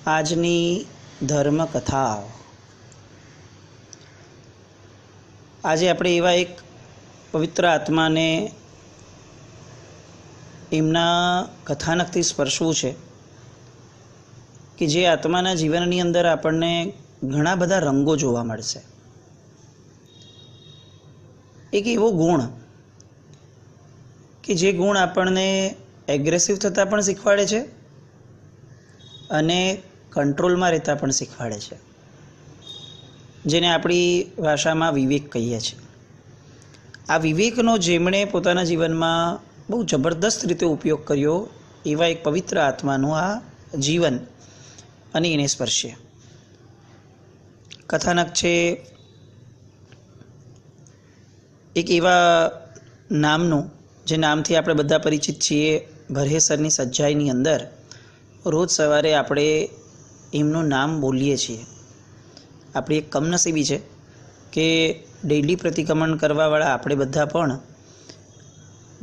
આજની ધર્મકથા. આજે આપણે એવા એક પવિત્ર આત્માને એમના કથાનકથી સ્પર્શવું છે કે જે આત્માના જીવનની અંદર આપણને ઘણા બધા રંગો જોવા મળશે. એક એવો ગુણ કે જે ગુણ આપણને એગ્રેસિવ થતાં પણ શીખવાડે છે અને કંટ્રોલમાં રહેતા પણ શીખવાડે છે, જેને આપણી ભાષામાં વિવેક કહીએ છીએ. આ વિવેકનો જેમણે પોતાના જીવનમાં બહુ જબરદસ્ત રીતે ઉપયોગ કર્યો એવા એક પવિત્ર આત્માનું આ જીવન અને એને સ્પર્શે. કથાનક છે એક એવા નામનું જે નામથી આપણે બધા પરિચિત છીએ. ભરેસરની સજ્જાઈની અંદર રોજ સવારે આપણે એમનું નામ બોલીએ છીએ. આપણી એક કમનસીબી છે કે ડેઇલી પ્રતિક્રમણ કરવાવાળા આપણે બધા પણ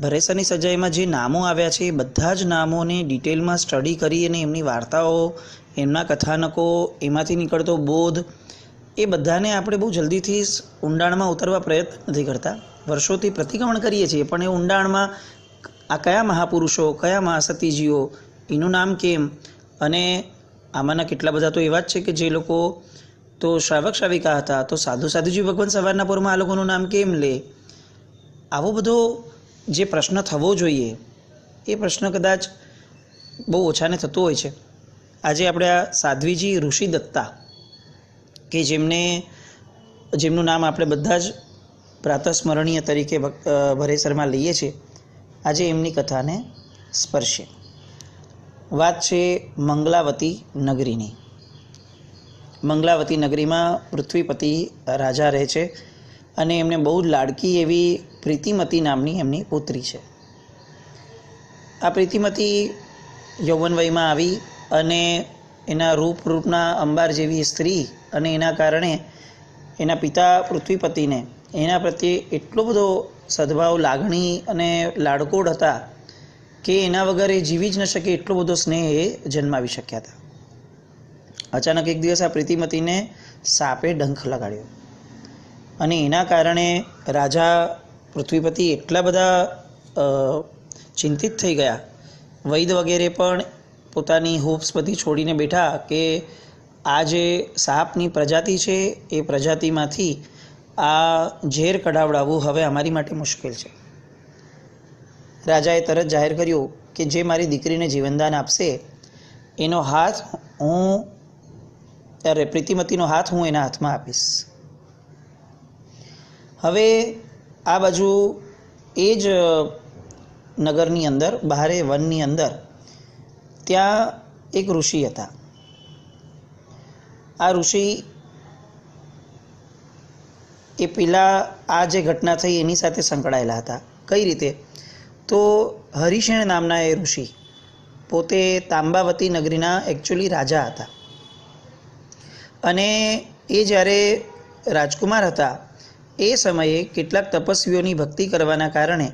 ભરેસરની સજ્જાઈમાં જે નામો આવ્યા છે એ બધા જ નામોને ડિટેલમાં સ્ટડી કરી અને એમની વાર્તાઓ, એમના કથાનકો, એમાંથી નીકળતો બોધ, એ બધાને આપણે બહુ જલ્દીથી ઊંડાણમાં ઉતરવા પ્રયત્ન નથી કરતા. વર્ષોથી પ્રતિક્રમણ કરીએ છીએ પણ એ ઊંડાણમાં આ કયા મહાપુરુષો, કયા મહાસતીજીઓ, એનું નામ કેમ, અને આમાંના કેટલા બધા તો એવા જ છે કે જે લોકો તો શ્રાવક શ્રાવિકા હતા, તો સાધુ સાધુજી ભગવાન સવારના પોરમાં આ લોકોનું નામ કેમ લે? આવો બધો જે પ્રશ્ન થવો જોઈએ એ પ્રશ્ન કદાચ બહુ ઓછાને થતો હોય છે. આજે આપણે આ સાધ્વીજી ઋષિ દત્તા કે જેમનું નામ આપણે બધા જ પ્રાતસ્મરણીય તરીકે ભરેસરમાં લઈએ છીએ, આજે એમની કથાને સ્પર્શે. વાત છે મંગલાવતી નગરીની. મંગલાવતી નગરીમાં પૃથ્વીપતિ રાજા રહે છે અને એમને બહુ જ લાડકી એવી પ્રીતિમતી નામની એમની પુત્રી છે. આ પ્રીતિમતી યૌવન વયમાં આવી અને એના રૂપના અંબાર જેવી સ્ત્રી અને એના કારણે એના પિતા પૃથ્વીપતિને એના પ્રત્યે એટલો બધો સદભાવ, લાગણી અને લાડકોડ હતા કે એના વગર એ જીવી જ ન શકે, એટલો બધો સ્નેહ એ જન્માવી શક્યા હતા. અચાનક એક દિવસ આ પ્રીતિમતીને સાપે ડંખ લગાડ્યો અને એના કારણે રાજા પૃથ્વીપતિ એટલા બધા ચિંતિત થઈ ગયા. વૈદ વગેરે પણ પોતાની હોપ્સ બધી છોડીને બેઠા કે આ જે સાપની પ્રજાતિ છે એ પ્રજાતિમાંથી આ ઝેર કઢાવડાવવું હવે અમારી માટે મુશ્કેલ છે. રાજાએ તરત જાહેર કર્યું કે જે મારી દીકરીને જીવનદાન આપશે એનો હાથ પ્રીતિમતીનો હાથ હું એના હાથમાં આપીશ. હવે આ બાજુ એ જ નગરની અંદર, બહારે વનની અંદર, ત્યાં એક ઋષિ હતા. આ ઋષિ એ પેલા આ જે ઘટના થઈ એની સાથે સંકળાયેલા હતા. કઈ રીતે? તો હરિશેણ નામના એ ઋષિ પોતે તાંબાવતી નગરીના એકચ્યુઅલી રાજા હતા અને એ જ્યારે રાજકુમાર હતા એ સમયે કેટલાક તપસ્વીઓની ભક્તિ કરવાના કારણે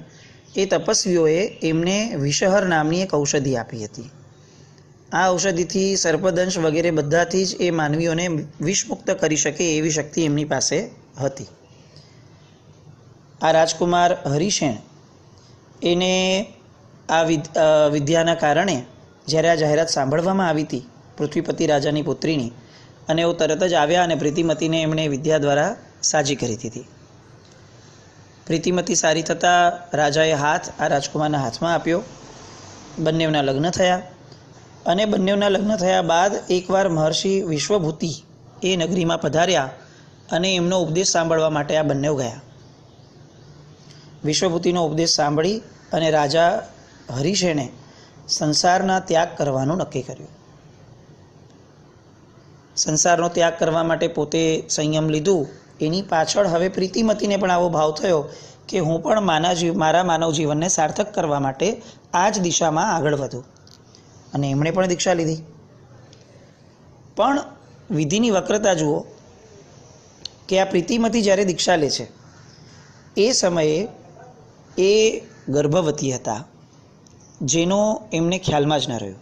એ તપસ્વીઓએ એમને વિષહર નામની એક ઔષધિ આપી હતી. આ ઔષધિથી સર્પદંશ વગેરે બધાથી જ એ માનવીઓને વિષમુક્ત કરી શકે એવી શક્તિ એમની પાસે હતી. આ રાજકુમાર હરિશેણ એને આ વિદ્યાના કારણે જ્યારે આ જાહેરાત સાંભળવામાં આવી હતી પૃથ્વીપતિ રાજાની પુત્રીની, અને એ તરત જ આવ્યા અને પ્રીતિમતીને એમણે વિદ્યા દ્વારા સાજી કરી દીધી. પ્રીતિમતી સારી થતાં રાજાએ હાથ આ રાજકુમારના હાથમાં આપ્યો. બંનેવના લગ્ન થયા અને બંનેવના લગ્ન થયા બાદ એકવાર મહર્ષિ વિશ્વભૂતિ એ નગરીમાં પધાર્યા અને એમનો ઉપદેશ સાંભળવા માટે આ બંને ગયા. વિશ્વભૂતિનો ઉપદેશ સાંભળી અને રાજા હરિશેણે સંસારના ત્યાગ કરવાનું નક્કી કર્યું. સંસારનો ત્યાગ કરવા માટે પોતે સંયમ લીધું. એની પાછળ હવે પ્રીતિમતીને પણ આવો ભાવ થયો કે હું પણ મારા માનવ જીવનને સાર્થક કરવા માટે આ જ દિશામાં આગળ વધું, અને એમણે પણ દીક્ષા લીધી. પણ વિધિની વક્રતા જુઓ કે આ પ્રીતિમતી જ્યારે દીક્ષા લે છે એ સમયે એ ગર્ભવતી હતા, જેનો એમને ખ્યાલમાં જ ન રહ્યો.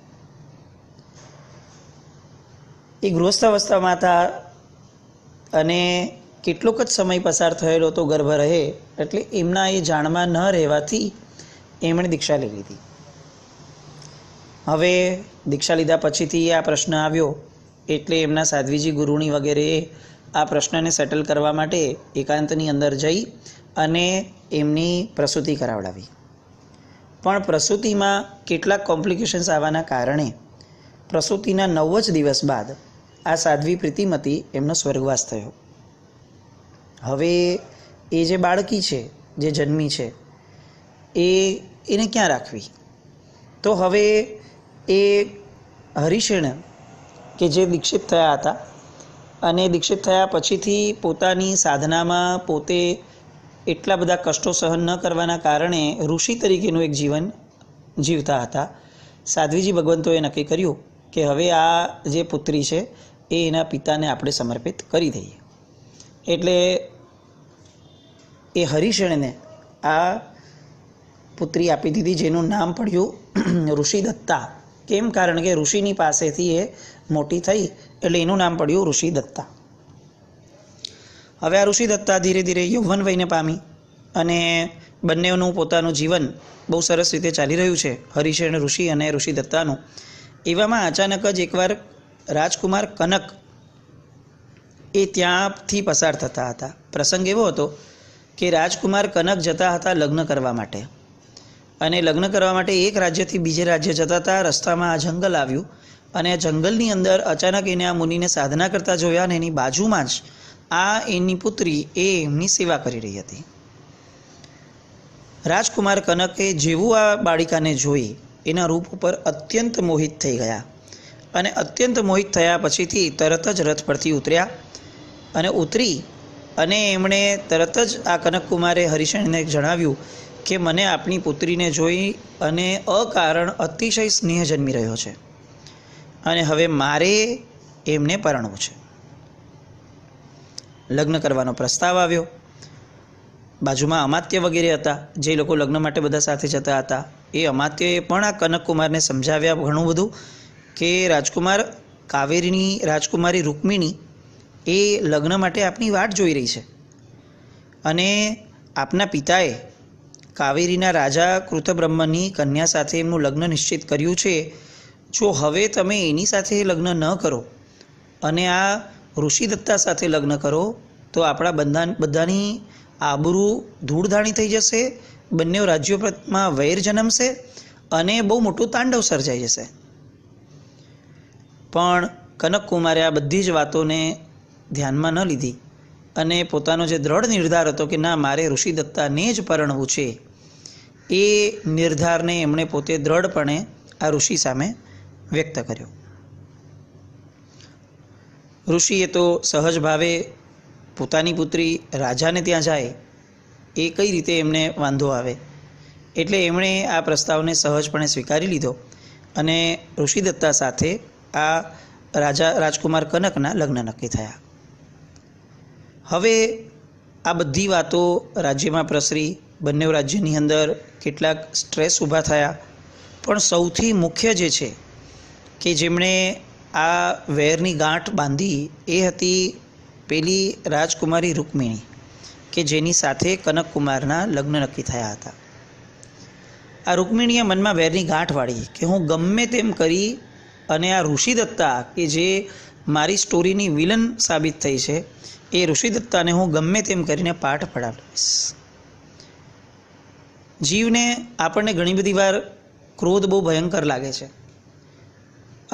એ ગૃહસ્થ અવસ્થામાં હતા અને કેટલોક જ સમય પસાર થયેલો તો ગર્ભ રહે, એટલે એમના એ જાણમાં ન રહેવાથી એમણે દીક્ષા લઈ લીધી. હવે દીક્ષા લીધા પછીથી આ પ્રશ્ન આવ્યો, એટલે એમના સાધ્વીજી ગુરુણી વગેરેએ આ પ્રશ્નને સેટલ કરવા માટે એકાંતની અંદર જઈ અને એમની પ્રસૂતિ કરાવડાવી. પણ પ્રસૂતિમાં કેટલાક કોમ્પ્લિકેશન્સ આવવાના કારણે પ્રસૂતિના 9 જ દિવસ બાદ આ સાધ્વી પ્રીતિમતી એમનો સ્વર્ગવાસ થયો. હવે એ જે બાળકી છે, જે જન્મી છે, એને ક્યાં રાખવી? તો હવે એ હરિશેણ કે જે દીક્ષિત થયા હતા અને દીક્ષિત થયા પછીથી પોતાની સાધનામાં પોતે એટલા બધા કષ્ટો સહન ન કરવાના કારણે ઋષિ તરીકેનું એક જીવન જીવતા હતા. સાધ્વીજી ભગવંતોએ નક્કી કર્યું કે હવે આ જે પુત્રી છે એ એના પિતાને આપણે સમર્પિત કરી દઈએ. એટલે એ હરિશેણને આ પુત્રી આપી દીધી, જેનું નામ પડ્યું ઋષિદત્તા. કેમ? કારણ કે ઋષિની પાસેથી એ મોટી થઈ, એટલે એનું નામ પડ્યું ઋષિદત્તા. હવે આ ઋષિદત્તા ધીરે ધીરે યૌવન વયને પામી અને બંનેનું પોતાનું જીવન બહુ સરસ રીતે ચાલી રહ્યું છે, હરિશેણ ઋષિ અને ઋષિદત્તાનું. એવામાં અચાનક જ એકવાર રાજકુમાર કનક એ ત્યાંથી પસાર થતા હતા. પ્રસંગ એવો હતો કે રાજકુમાર કનક જતા હતા લગ્ન કરવા માટે, અને લગ્ન કરવા માટે એક રાજ્યથી બીજે રાજ્ય જતા હતા. રસ્તામાં આ જંગલ આવ્યું અને આ જંગલની અંદર અચાનક એને આ મુનિને સાધના કરતા જોયા, અને એની બાજુમાં જ આ એની પુત્રી એ એમની સેવા કરી રહી હતી. રાજકુમાર કનકે જેવું આ બાળિકાને જોઈ એના રૂપ ઉપર અત્યંત મોહિત થઈ ગયા, અને અત્યંત મોહિત થયા પછીથી તરત જ રથ પરથી ઉતર્યા અને ઉતરી અને એમણે તરત જ આ કનકકુમારે હરિશેણને જણાવ્યું કે મને આપણી પુત્રીને જોઈ અને અકારણ અતિશય સ્નેહ જન્મી રહ્યો છે અને હવે મારે એમને પરણવું છે. લગ્ન કરવાનો પ્રસ્તાવ આવ્યો. બાજુમાં અમાત્ય વગેરે હતા, જે લોકો લગ્ન માટે બધા સાથે જતા હતા. એ અમાત્યએ પણ આ કનકકુમારને સમજાવ્યા ઘણું બધું કે રાજકુમાર, કાવેરીની રાજકુમારી રૂકમિણી એ લગ્ન માટે આપની વાટ જોઈ રહી છે, અને આપના પિતાએ કાવેરીના રાજા કૃતબ્રહ્મની કન્યા સાથે એમનું લગ્ન નિશ્ચિત કર્યું છે. જો હવે તમે એની સાથે લગ્ન ન કરો અને આ ઋષિદત્તા સાથે લગ્ન કરો તો આપણા બધાની આબરૂ ધૂળધાણી થઈ જશે, બંને રાજ્યોમાં વૈર જન્મશે અને બહુ મોટું તાંડવ સર્જાઈ જશે. પણ કનકકુમારે આ બધી જ વાતોને ધ્યાનમાં ન લીધી અને પોતાનો જે દ્રઢ નિર્ધાર હતો કે ના, મારે ઋષિદત્તાને જ પરણવું છે, એ નિર્ધારને એમણે પોતે દ્રઢપણે આ ઋષિ સામે વ્યક્ત કર્યો. ઋષિએ તો સહજ ભાવે પોતાની પુત્રી રાજાને ત્યાં જાય એ કઈ રીતે એમને વાંધો આવે, એટલે એમણે આ પ્રસ્તાવને સહજપણે સ્વીકારી લીધો અને ઋષિદત્તા સાથે આ રાજકુમાર કનકના લગ્ન નક્કી થયા. હવે આ બધી વાતો રાજ્યમાં પ્રસરી, બંને રાજ્યની અંદર કેટલાક સ્ટ્રેસ ઊભા થયા. પણ સૌથી મુખ્ય જે છે કે જેમણે આ વેરની ગાંઠ બાંધી એ હતી પેલી રાજકુમારી રૂકમિણી, કે જેની સાથે કનકકુમારના લગ્ન નક્કી થયા હતા. આ રૂકમિણીએ મનમાં વેરની ગાંઠ વાળી કે હું ગમે તેમ કરી અને આ ઋષિદત્તા કે જે મારી સ્ટોરીની વિલન સાબિત થઈ છે, એ ઋષિદત્તાને હું ગમે તેમ કરીને પાઠ પડાવીશ. જીવને આપણને ઘણી બધી વાર ક્રોધ બહુ ભયંકર લાગે છે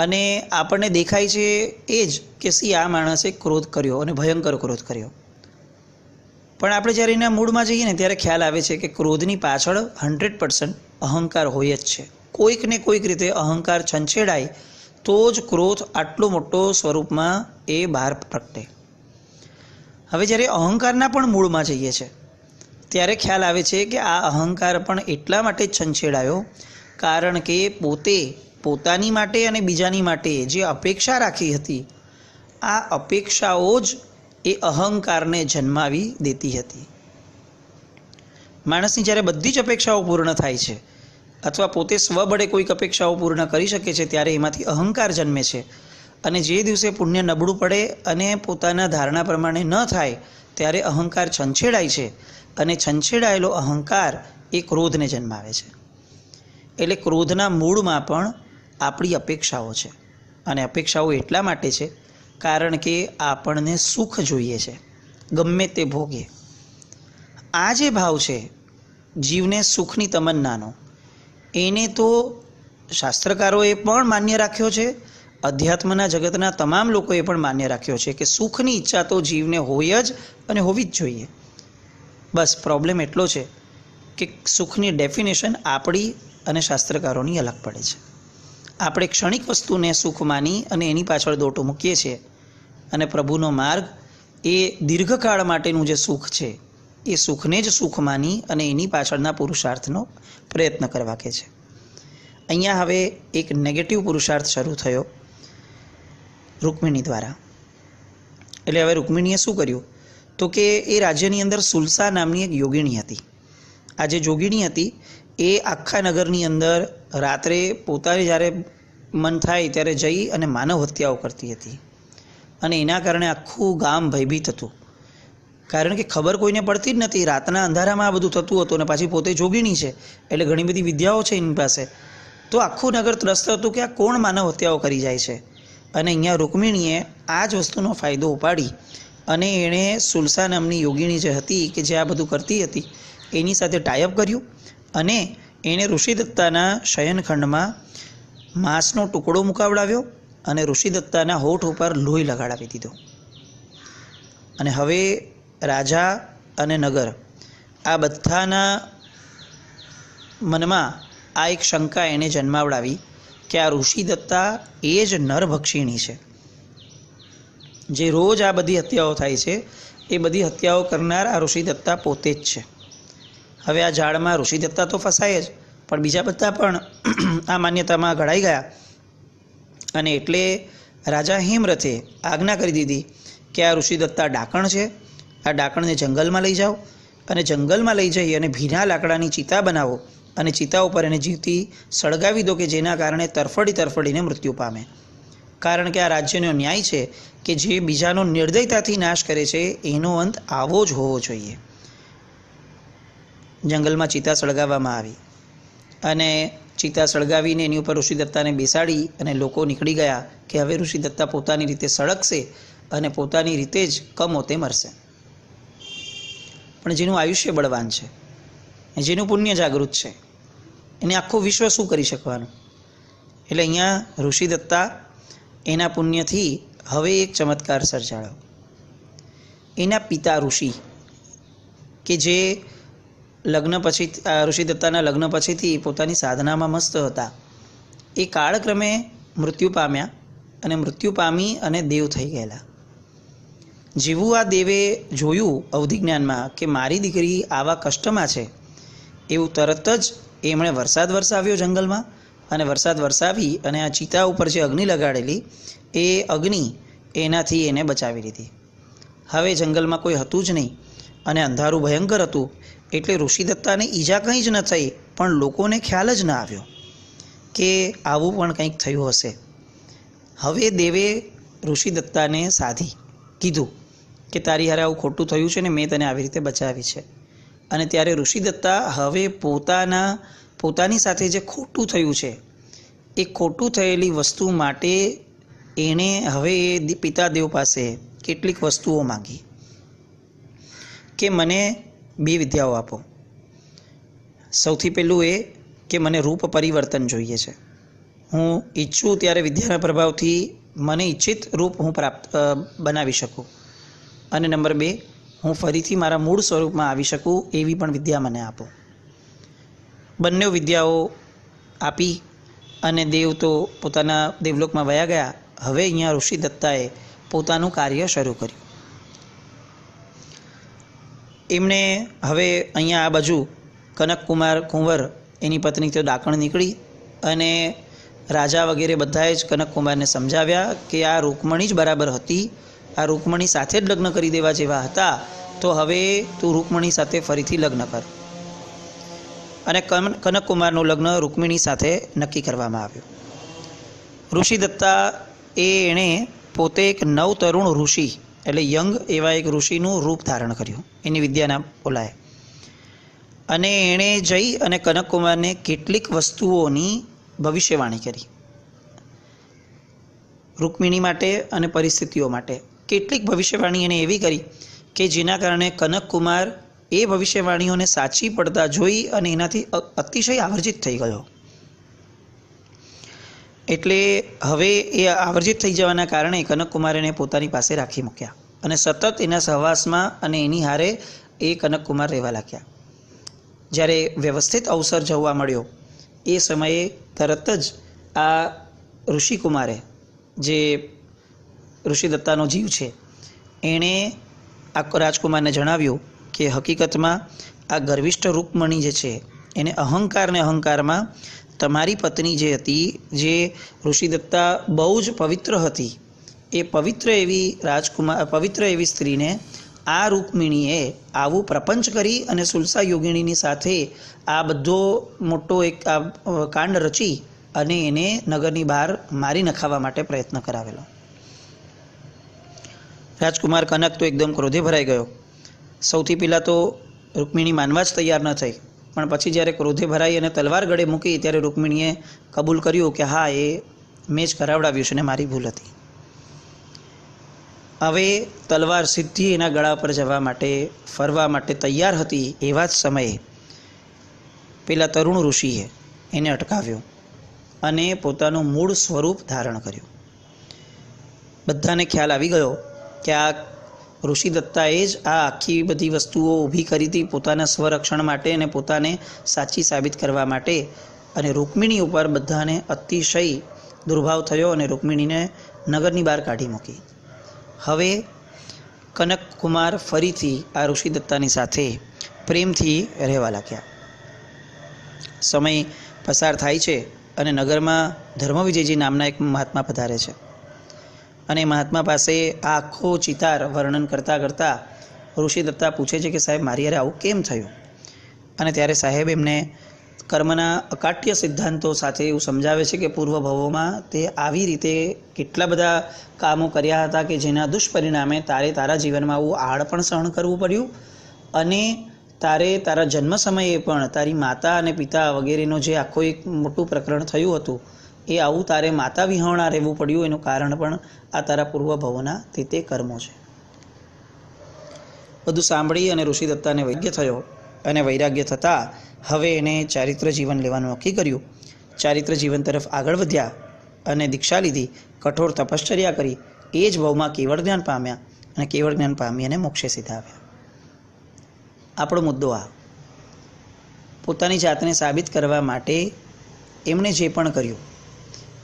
અને આપણને દેખાય છે એ જ કે આ માણસે ક્રોધ કર્યો અને ભયંકર ક્રોધ કર્યો. પણ આપણે જ્યારે એના મૂળમાં જઈએ ને ત્યારે ખ્યાલ આવે છે કે ક્રોધની પાછળ 100% અહંકાર હોય જ છે. કોઈક ને કોઈક રીતે અહંકાર છંછેડાય તો જ ક્રોધ આટલો મોટો સ્વરૂપમાં એ બહાર પ્રગટે. હવે જ્યારે અહંકારના પણ મૂળમાં જઈએ છીએ ત્યારે ખ્યાલ આવે છે કે આ અહંકાર પણ એટલા માટે જ છંછેડાયો કારણ કે પોતે પોતાની માટે અને બીજાની માટે જે અપેક્ષા રાખી હતી, આ અપેક્ષાઓ જ એ અહંકારને જન્માવી દેતી હતી. માણસની જ્યારે બધી જ અપેક્ષાઓ પૂર્ણ થાય છે અથવા પોતે સ્વબળે કોઈક અપેક્ષાઓ પૂર્ણ કરી શકે છે ત્યારે એમાંથી અહંકાર જન્મે છે અને જે દિવસે પુણ્ય નબળું પડે અને પોતાના ધારણા પ્રમાણે ન થાય ત્યારે અહંકાર છંછેડાય છે, અને છંછેડાયેલો અહંકાર એ ક્રોધને જન્માવે છે. એટલે ક્રોધના મૂળમાં પણ આપણી અપેક્ષાઓ છે, અને અપેક્ષાઓ એટલા માટે છે કારણ કે આપણને સુખ જોઈએ છે, ગમે તે ભોગે. આ જે ભાવ છે જીવને સુખની તમન્નાનો, એને તો શાસ્ત્રકારોએ પણ માન્ય રાખ્યો છે, અધ્યાત્મના જગતના તમામ લોકોએ પણ માન્ય રાખ્યો છે કે સુખની ઈચ્છા તો જીવને હોય જ અને હોવી જ જોઈએ. બસ પ્રોબ્લેમ એટલો છે કે સુખની ડેફિનેશન આપણી અને શાસ્ત્રકારોની અલગ પડે છે. આપણે ક્ષણિક વસ્તુને સુખ માની અને એની પાછળ દોટો મૂકીએ છીએ, અને પ્રભુનો માર્ગ એ દીર્ઘકાળ માટેનું જે સુખ છે એ સુખને જ સુખ માની અને એની પાછળના પુરુષાર્થનો પ્રયત્ન કરવા કે છે. અહીંયા હવે એક નેગેટિવ પુરુષાર્થ શરૂ થયો રૂકમિણી દ્વારા. એટલે હવે રૂકમિણીએ શું કર્યું તો કે એ રાજ્યની અંદર સુલસા નામની એક યોગિણી હતી. આ જે યોગિણી હતી એ આખા નગરની અંદર રાત્રે પોતાને જ્યારે મન થાય ત્યારે જઈ અને માનવ હત્યાઓ કરતી હતી, અને એના કારણે આખું ગામ ભયભીત હતું. કારણ કે ખબર કોઈને પડતી જ નથી, રાતના અંધારામાં આ બધું થતું હતું, અને પાછી પોતે જોગીણી છે એટલે ઘણી બધી વિદ્યાઓ છે એની પાસે. તો આખું નગર ત્રસ્ત હતું કે આ કોણ માનવ હત્યાઓ કરી જાય છે. અને અહીંયા રૂકમિણીએ આ જ વસ્તુનો ફાયદો ઉપાડી અને એણે સુલસા નામની યોગિણી જે હતી કે જે આ બધું કરતી હતી એની સાથે ટાઈઅપ કર્યું, અને એણે ઋષિદત્તાના શયનખંડમાં માંસનો ટુકડો મુકાવડાવ્યો અને ઋષિદત્તાના હોઠ ઉપર લોહી લગાડાવી દીધો. અને હવે રાજા અને નગર આ બધાના મનમાં આ એક શંકા એને જન્માવડાવી કે આ ઋષિદત્તા એ જ નરભક્ષિણી છે, જે રોજ આ બધી હત્યાઓ થાય છે એ બધી હત્યાઓ કરનાર આ ઋષિદત્તા પોતે જ છે. હવે આ ઝાડમાં ઋષિદત્તા તો ફસાય જ, પણ બીજા બધા પણ આ માન્યતામાં ઘડાઈ ગયા. અને એટલે રાજા હેમરથે આજ્ઞા કરી દીધી કે આ ઋષિદત્તા ડાકણ છે, આ ડાકણને જંગલમાં લઈ જાઓ, અને જંગલમાં લઈ જઈ અને ભીના લાકડાની ચિતા બનાવો, અને ચિતા ઉપર એને જીવતી સળગાવી દો કે જેના કારણે તરફડીને મૃત્યુ પામે. કારણ કે આ રાજ્યનો ન્યાય છે કે જે બીજાનો નિર્દયતાથી નાશ કરે છે એનો અંત આવો જ હોવો જોઈએ. જંગલમાં ચિતા સળગાવવામાં આવી, અને ચિતા સળગાવીને એની ઉપર ઋષિદત્તાને બેસાડી અને લોકો નીકળી ગયા કે હવે ઋષિદત્તા પોતાની રીતે સળગશે અને પોતાની રીતે જ કમોતે મરશે. પણ જેનું આયુષ્ય બળવાન છે, જેનું પુણ્ય જાગૃત છે, એને આખું વિશ્વ શું કરી શકવાનું. એટલે અહીંયા ઋષિદત્તા એના પુણ્યથી હવે એક ચમત્કાર સર્જાયો. એના પિતા ઋષિ કે જે લગ્ન પછી ઋષિદત્તાના લગ્ન પછીથી પોતાની સાધનામાં મસ્ત હતા, એ કાળક્રમે મૃત્યુ પામ્યા, અને મૃત્યુ પામી અને દેવ થઈ ગયેલા. જેવું આ દેવે જોયું અવધિજ્ઞાનમાં કે મારી દીકરી આવા કષ્ટમાં છે, એવું તરત જ એમણે વરસાદ વરસાવ્યો જંગલમાં, અને વરસાદ વરસાવી અને આ ચિતા ઉપર જે અગ્નિ લગાડેલી એ અગ્નિ એનાથી એને બચાવી લીધી. હવે જંગલમાં કોઈ હતું જ નહીં, અને અંધારું ભયંકર હતું, એટલે ઋષિદત્તાને ઈજા કંઈ જ ન થઈ, પણ લોકોને ખ્યાલ જ ન આવ્યો કે આવું પણ કંઈક થયું હશે. હવે દેવે ઋષિદત્તાને સાધી કીધું કે તારી હારે આવું ખોટું થયું છે ને મેં તને આવી રીતે બચાવી છે. અને ત્યારે ઋષિદત્તા હવે પોતાની સાથે જે ખોટું થયું છે એ ખોટું થયેલી વસ્તુ માટે એણે હવે એ પિતાદેવ પાસે કેટલીક વસ્તુઓ માંગી કે મને 2 વિદ્યાઓ આપો. સૌથી પહેલું એ કે મને રૂપ પરિવર્તન જોઈએ છે. હું ઈચ્છું ત્યારે વિદ્યાના પ્રભાવથી મને ઈચ્છિત રૂપ હું બનાવી શકું. અને નંબર 2, હું ફરીથી મારા મૂળ સ્વરૂપમાં આવી શકું એવી પણ વિદ્યા મને આપો. બંને વિદ્યાઓ આપી અને દેવ તો પોતાના દેવલોકમાં વયા ગયા. હવે અહીંયા ઋષિદત્તાએ પોતાનું કાર્ય શરૂ કર્યું. એમણે હવે અહીંયા આ બાજુ કનકકુમાર કુંવર એની પત્ની તો ડાકણ નીકળી, અને રાજા વગેરે બધાએ જ કનકકુમારને સમજાવ્યા કે આ રૂકમણી જ બરાબર હતી, આ રૂકમણી સાથે જ લગ્ન કરી દેવા જેવા હતા, તો હવે તું રૂકમણી સાથે ફરીથી લગ્ન કર. અને કનકકુમારનું લગ્ન રૂકમિણી સાથે નક્કી કરવામાં આવ્યું. ઋષિદત્તા એણે પોતે એક નવતરુણ ઋષિ એટલે યંગ એવા એક ઋષિનું રૂપ ધારણ કર્યું એની વિદ્યાના બોલાય. અને એણે જઈ અને કનકકુમારને કેટલીક વસ્તુઓની ભવિષ્યવાણી કરી. રૂકમિણી માટે અને પરિસ્થિતિઓ માટે કેટલીક ભવિષ્યવાણી એણે એવી કરી કે જેના કારણે કનકકુમાર એ ભવિષ્યવાણીઓને સાચી પડતા જોઈ અને એનાથી અતિશય આવર્જિત થઈ ગયો. એટલે હવે એ આવર્જિત થઈ જવાના કારણે કનકકુમાર એને પોતાની પાસે રાખી મૂક્યા અને સતત એના સહવાસમાં અને એની હારે એ કનકકુમાર રહેવા લાગ્યા. જ્યારે વ્યવસ્થિત અવસર જોવા મળ્યો એ સમયે તરત જ આ ઋષિકુમારે, જે ઋષિદત્તાનો જીવ છે, એણે આ રાજકુમારને જણાવ્યું કે હકીકતમાં આ ગર્વિષ્ઠ રૂકમણી જે છે એને અહંકારમાં તમારી પત્ની જે હતી, જે ઋષિદત્તા બહુ જ પવિત્ર હતી, એ પવિત્ર એવી સ્ત્રીને આ રૂકમિણીએ આવું પ્રપંચ કરી અને સુલસા યોગિણીની સાથે આ બધો મોટો એક કાંડ રચી અને એને નગરની બહાર મારી નખાવવા માટે પ્રયત્ન કરાવેલો. રાજકુમાર કનક તો એકદમ ક્રોધે ભરાઈ ગયો. સૌથી પહેલાં તો રૂકમિણી માનવા જ તૈયાર ન થઈ, પણ પછી જ્યારે ક્રોધે ભરાઈ અને તલવાર ગળે મૂકી ત્યારે રૂકમિણીએ કબૂલ કર્યું કે હા, એ મેં જ કરાવડાવ્યું છે ને મારી ભૂલ હતી. હવે તલવાર સીધી એના ગળા પર જવા માટે, ફરવા માટે તૈયાર હતી. એવા જ સમયે પેલા તરુણ ઋષિએ એને અટકાવ્યો અને પોતાનું મૂળ સ્વરૂપ ધારણ કર્યું. બધાને ખ્યાલ આવી ગયો કે આ ઋષિદત્તાએ જ આ આખી બધી વસ્તુઓ ઊભી કરી હતી પોતાના સ્વરક્ષણ માટે અને પોતાને સાચી સાબિત કરવા માટે. અને રૂકમિણી ઉપર બધાને અતિશય દુર્ભાવ થયો અને રૂકમિણીને નગરની બહાર કાઢી મૂકી. હવે કનકકુમાર ફરીથી આ ઋષિદત્તાની સાથે પ્રેમથી રહેવા લાગ્યા. સમય પસાર થાય છે અને નગરમાં ધર્મવિજયજી નામના એક મહાત્મા પધારે છે. અને મહાત્મા પાસે આ આખો ચિતાર વર્ણન કરતાં કરતાં ઋષિદત્તા પૂછે છે કે સાહેબ, મારી યારે આવું કેમ થયું? અને ત્યારે સાહેબ એમને કર્મના અકાટ્ય સિદ્ધાંતો સાથે એવું સમજાવે છે કે પૂર્વ ભવોમાં તે આવી રીતે કેટલા બધા કામો કર્યા હતા કે જેના દુષ્પરિણામે તારા જીવનમાં આવું આડ પણ સહન કરવું પડ્યું અને તારા જન્મ સમયે પણ તારી માતા અને પિતા વગેરેનું જે આખું એક મોટું પ્રકરણ થયું હતું, એ આવું તારે માતા વિહોણા રહેવું પડ્યું. એનું કારણ પણ આ તારા પૂર્વ ભવોના તે કર્મો છે. બધું સાંભળી અને ઋષિદત્તાને વૈરાગ્ય થયો અને વૈરાગ્ય થતાં હવે એને ચારિત્ર જીવન લેવાનું નક્કી કર્યું. ચારિત્ર જીવન તરફ આગળ વધ્યા અને દીક્ષા લીધી, કઠોર તપશ્ચર્યા કરી. એ જ ભવમાં કેવળ જ્ઞાન પામ્યા અને કેવળ જ્ઞાન પામી અને મોક્ષે સીધા આવ્યા. આપણો મુદ્દો આ, પોતાની જાતને સાબિત કરવા માટે એમણે જે પણ કર્યું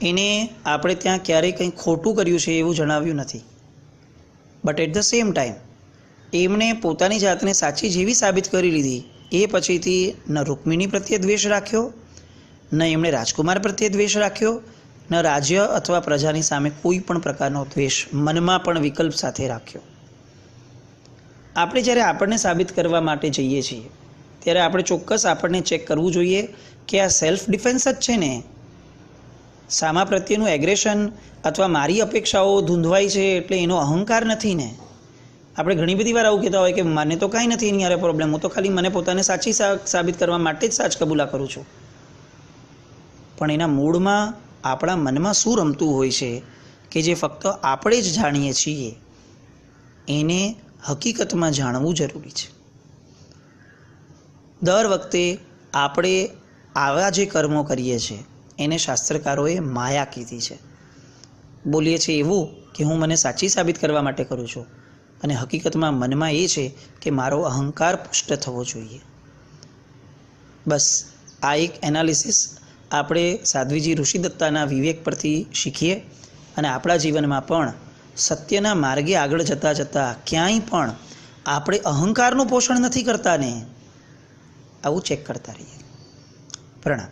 એને આપણે ત્યાં ક્યારેય કંઈ ખોટું કર્યું છે એવું જણાવ્યું નથી. But at the same time એમણે પોતાની જાતને સાચી જેવી સાબિત કરી લીધી. એ પછીથી ન રૂકમિણી પ્રત્યે દ્વેષ રાખ્યો, ન એમણે રાજકુમાર પ્રત્યે દ્વેષ રાખ્યો, ન રાજ્ય અથવા પ્રજાની સામે કોઈ પણ પ્રકારનો દ્વેષ મનમાં પણ વિકલ્પ સાથે રાખ્યો. આપણે જ્યારે આપણને સાબિત કરવા માટે જઈએ છીએ ત્યારે આપણે ચોક્કસ આપણને ચેક કરવું જોઈએ કે આ સેલ્ફ ડિફેન્સ જ છે ને, સામા પ્રત્યેનું એગ્રેશન અથવા મારી અપેક્ષાઓ ધૂંધવાય છે એટલે એનો અહંકાર નથી ને. આપણે ઘણી બધી વાર આવું કહેતા હોય કે મને તો કાંઈ નથી એની યારે પ્રોબ્લેમ, હું તો ખાલી મને પોતાને સાચી સાબિત કરવા માટે જ સાચ કબૂલા કરું છું. પણ એના મૂળમાં આપણા મનમાં શું રમતું હોય છે કે જે ફક્ત આપણે જ જાણીએ છીએ, એને હકીકતમાં જાણવું જરૂરી છે. દર વખતે આપણે આવા જે કર્મો કરીએ છીએ એને શાસ્ત્રકારોએ માયા કીધી છે. બોલીએ છીએ એવું કે હું મને સાચી સાબિત કરવા માટે કરું છું અને હકીકતમાં મનમાં એ છે કે મારો અહંકાર પુષ્ટ થવો જોઈએ. બસ આ એક એનાલિસિસ આપણે સાધ્વીજી ઋષિદત્તાના વિવેક પરથી શીખીએ અને આપણા જીવનમાં પણ સત્યના માર્ગે આગળ જતાં ક્યાંય પણ આપણે અહંકારનું પોષણ નથી કરતા ને, આવું ચેક કરતા રહીએ. પ્રણામ.